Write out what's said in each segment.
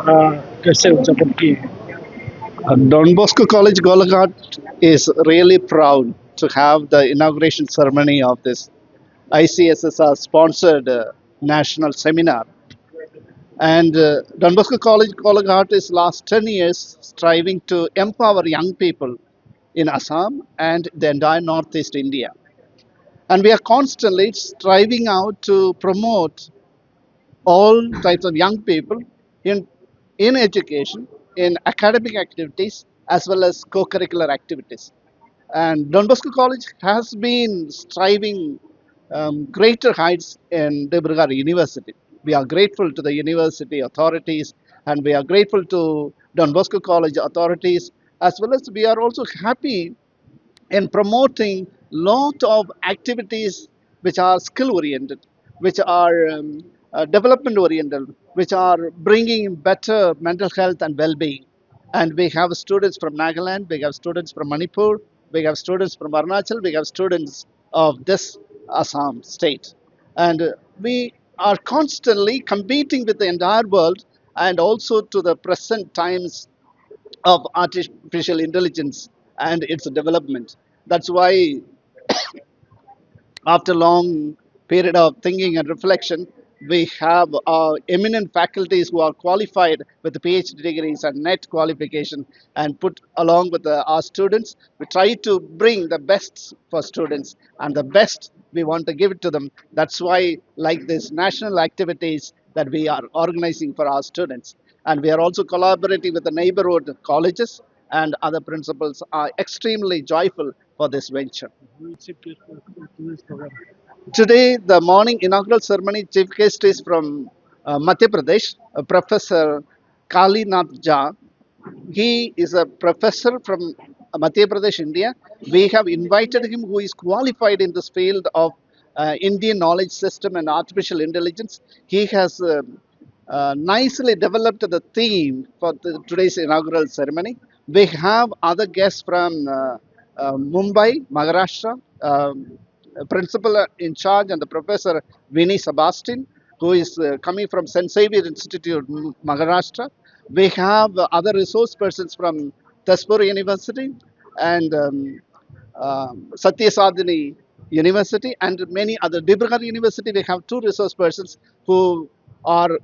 कैसे उद्यापन किए? Don Bosco College Golaghat is really proud to have the inauguration ceremony of this ICSSR sponsored national seminar. And Don Bosco College Golaghat is last 10 years striving to empower young people in Assam and the entire Northeast India. And we are constantly striving out to promote all types of young people in education, in academic activities, as well as co-curricular activities. And Don Bosco College has been striving greater heights in Debrugad University. We are grateful to the university authorities, and we are grateful to Don Bosco College authorities, as well as we are also happy in promoting lot of activities which are skill oriented, which are development oriented, which are bringing better mental health and well-being. And we have students from Nagaland, we have students from Manipur, we have students from Arunachal, we have students of this Assam state. And we are constantly competing with the entire world and also to the present times of artificial intelligence and its development. That's why, after long period of thinking and reflection, we have eminent faculties who are qualified with the PhD degrees and net qualification, and put along with our students. We try to bring the best for students, and the best we want to give it to them. That's why, like this national activities that we are organizing for our students, and we are also collaborating with the neighborhood colleges, and other principals are extremely joyful for this venture. Today, the morning inaugural ceremony chief guest is from Madhya Pradesh, Professor Kali Nath Jha. He is a professor from Madhya Pradesh, India. We have invited him, who is qualified in this field of Indian knowledge system and artificial intelligence. He has nicely developed the theme for today's inaugural ceremony. We have other guests from Mumbai, Maharashtra, principal in charge, and the professor Vinny Sebastian, who is coming from St. Xavier Institute, Maharashtra. We have other resource persons from Tezpur University and Satya Sadhini University and many other. Dibrugarh University, we have two resource persons who are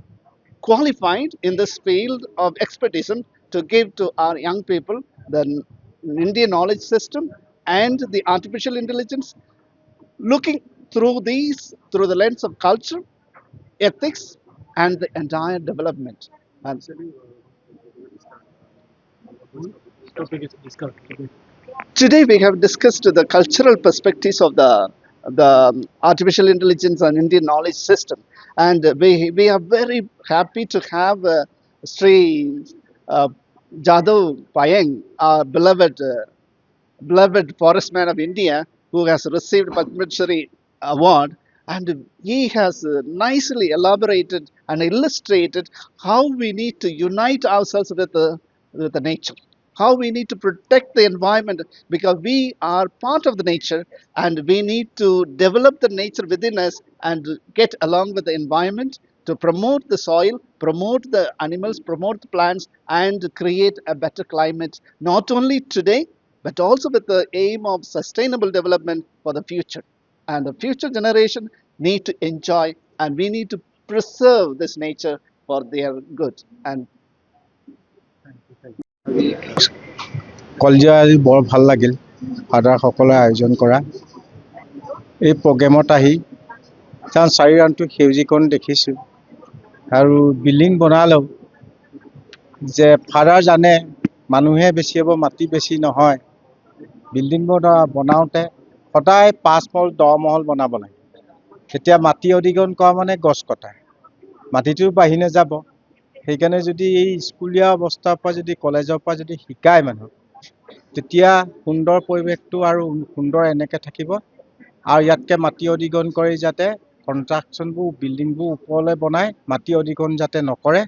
qualified in this field of expertise to give to our young people the Indian knowledge system and the artificial intelligence, looking through these through the lens of culture, ethics, and the entire development. And Topic is discussed today. today we have discussed the cultural perspectives of the artificial intelligence and Indian knowledge system, and we are very happy to have Sri uh, Jadhav Payeng, our beloved forestman of India, who has received Padma Shri award, and he has nicely elaborated and illustrated how we need to unite ourselves with the nature, how we need to protect the environment, because we are part of the nature, and we need to develop the nature within us and get along with the environment to promote the soil, promote the animals, promote the plants, and create a better climate, not only today, but also with the aim of sustainable development for the future. And the future generation need to enjoy, and we need to preserve this nature for their good. And কলজিয়া আজি বৰ ভাল লাগিল ফাদাৰসকলে আয়োজন কৰা এই প্ৰগ্ৰেমত আহি কাৰণ চাৰিৰাণটো সেউজীকৰণ দেখিছোঁ আৰু বিল্ডিং বনালেও যে ফাদাৰ জানে মানুহে বেছি হ'ব, মাটি বেছি নহয়। বিল্ডিং বনাওঁতে সদায় 5 মহল 10 মহল বনাব লাগে। এতিয়া মাটি অধিগ্ৰহণ কৰা মানে গছ কটা, মাটিটো বাঢ়ি নাযাব। সেইকাৰণে যদি এই স্কুলীয়া অৱস্থাৰ পৰা যদি কলেজৰ পৰা যদি শিকায় মানুহক, তেতিয়া সুন্দৰ পৰিৱেশটো আৰু সুন্দৰ এনেকৈ থাকিব। আৰু ইয়াতকৈ মাটি অধিগ্ৰহণ কৰি যাতে কনষ্ট্ৰাকশ্যনবোৰ বিল্ডিংবোৰ ওপৰলৈ বনাই মাটি অধিগ্ৰহণ যাতে নকৰে,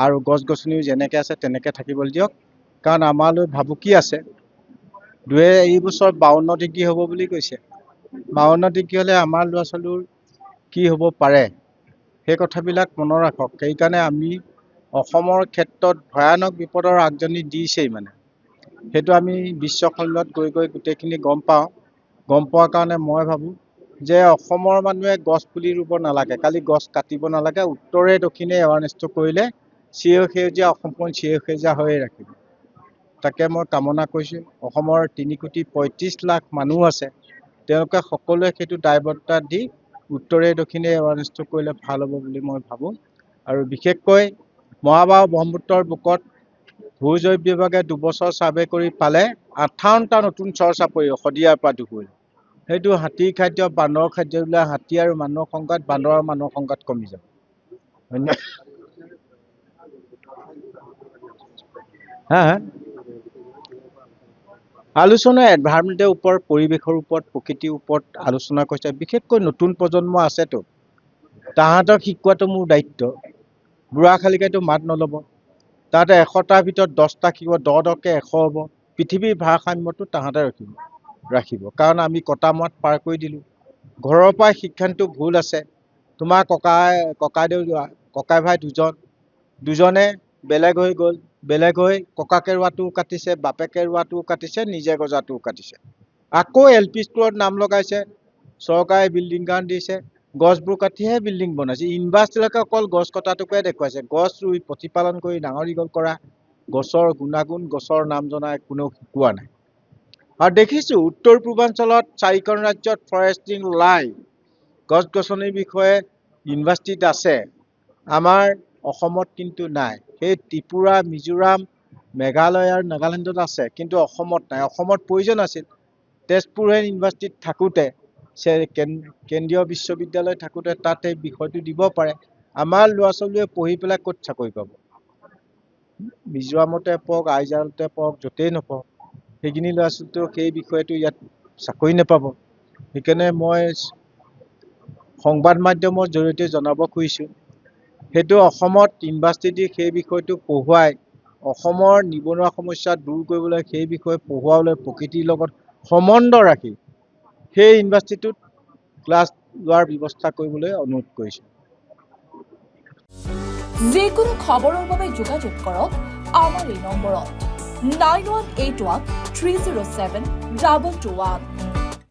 আৰু গছ গছনিও যেনেকৈ আছে তেনেকৈ থাকিবলৈ দিয়ক। কাৰণ আমালৈ ভাবুকি আছে, এই বছৰ 52 ডিগ্ৰী হ'ব বুলি কৈছে। 52 ডিগ্ৰী হ'লে আমাৰ ল'ৰা ছোৱালীৰ কি হ'ব পাৰে, সেই কথাবিলাক মনত ৰাখক। সেইকাৰণে আমি অসমৰ ক্ষেত্ৰত ভয়ানক বিপদৰ আগজনী দিছেই মানে সেইটো আমি বিশ্বখণ্ডত গৈ গোটেইখিনি গম পাওঁ গম পোৱাৰ কাৰণে মই ভাবোঁ যে অসমৰ মানুহে গছ পুলি ৰুব নালাগে খালি গছ কাটিব নালাগে উত্তৰে দক্ষিণে এৱাৰনেছটো কৰিলে চিৰসেউজীয়া অসমখন চিৰসেউজীয়া হৈয়ে ৰাখিব তাকে মই কামনা কৰিছোঁ অসমৰ 3,35,00,000 মানুহ আছে তেওঁলোকে সকলোৱে সেইটো দায়বদ্ধতা দি উত্তৰে দক্ষিণে এৱাৰনেছটো কৰিলে ভাল হ'ব বুলি মই ভাবোঁ আৰু বিশেষকৈ মহাবাহু ব্ৰহ্মপুত্ৰৰ বুকত ভূজৈৱ বিভাগে 2 বছৰ ছাৰ্ভে কৰি পালে 58টা নতুন চৰ চাপৰি শদিয়াৰ পৰা দুগুৰি সেইটো হাতীৰ খাদ্য বান্দৰৰ খাদ্য বিলাক হাতী আৰু মানুহৰ সংঘাত বান্দৰ আৰু মানুহৰ সংঘাত কমি যাব হা আলোচনা এনভাইৰনমেণ্টৰ ওপৰত পৰিৱেশৰ ওপৰত প্ৰকৃতিৰ ওপৰত আলোচনা কৰিছে বিশেষকৈ নতুন প্ৰজন্ম আছেতো তাহাঁতক শিকোৱাটো মোৰ দায়িত্ব বুঢ়া খালিকাইটো মাত নল'ব তাতে 100টাৰ ভিতৰত 10টা শিকিব 10কে 100 হ'ব পৃথিৱীৰ ভাৰসাম্যটো তাহাঁতে ৰাখিব কাৰণ আমি কটা মাত পাৰ কৰি দিলোঁ ঘৰৰ পৰা শিক্ষাটো ভুল আছে তোমাৰ ককাই ভাই দুজনে বেলেগ হৈ গ'ল বেলেগ হৈ ককাকে ৰোৱাটোও কাটিছে বাপেকে ৰোৱাটোও কাটিছে নিজে গজাটোও কাটিছে আকৌ LP স্কুলত নাম লগাইছে চৰকাৰে বিল্ডিং গান দিছে গছবোৰ কাটিহে বিল্ডিং বনাইছে ইউনিভাৰ্চিটিলৈকে অকল গছ কটাটোকে দেখুৱাইছে গছ ৰুই প্ৰতিপালন কৰি ডাঙৰ দীঘল কৰা গছৰ গুণাগুণ গছৰ নাম জনাই কোনেও শিকোৱা নাই আৰু দেখিছোঁ উত্তৰ পূৰ্বাঞ্চলত 4খন ৰাজ্যত ফৰেষ্টিং লাইভ গছ গছনিৰ বিষয়ে ইউনিভাৰ্চিটিত আছে আমাৰ অসমত কিন্তু নাই সেই ত্ৰিপুৰা মিজোৰাম মেঘালয় আৰু নাগালেণ্ডত আছে কিন্তু অসমত নাই অসমত প্ৰয়োজন আছিল তেজপুৰ ইউনিভাৰ্চিটিত থাকোঁতে কেন্দ্ৰীয় বিশ্ববিদ্যালয় থাকোঁতে তাত এই বিষয়টো দিব পাৰে আমাৰ ল'ৰা ছোৱালীয়ে পঢ়ি পেলাই ক'ত চাকৰি পাব মিজোৰামতে পঢ়ক আইজাৰতে পঢ়ক য'তেই নপঢ়ক সেইখিনি ল'ৰা ছোৱালীটো সেই বিষয়টো ইয়াত চাকৰি নাপাব সেইকাৰণে মই সংবাদ মাধ্যমৰ জৰিয়তে জনাব খুজিছোঁ সেইটো অসমত ইউনিভাৰ্চিটি সেই বিষয়টো পঢ়ুৱাই অসমৰ নিবনুৱা সমস্যা দূৰ কৰিবলৈ সেই বিষয়ে পঢ়ুৱাবলৈ প্ৰকৃতিৰ লগত সম্বন্ধ ৰাখি সেই ইউনিভাৰ্চিটিটোত ক্লাছ লোৱাৰ ব্যৱস্থা কৰিবলৈ অনুৰোধ কৰিছোঁ যিকোনো খবৰৰ বাবে যোগাযোগ কৰক আমাৰ এই নম্বৰত 9181 307 221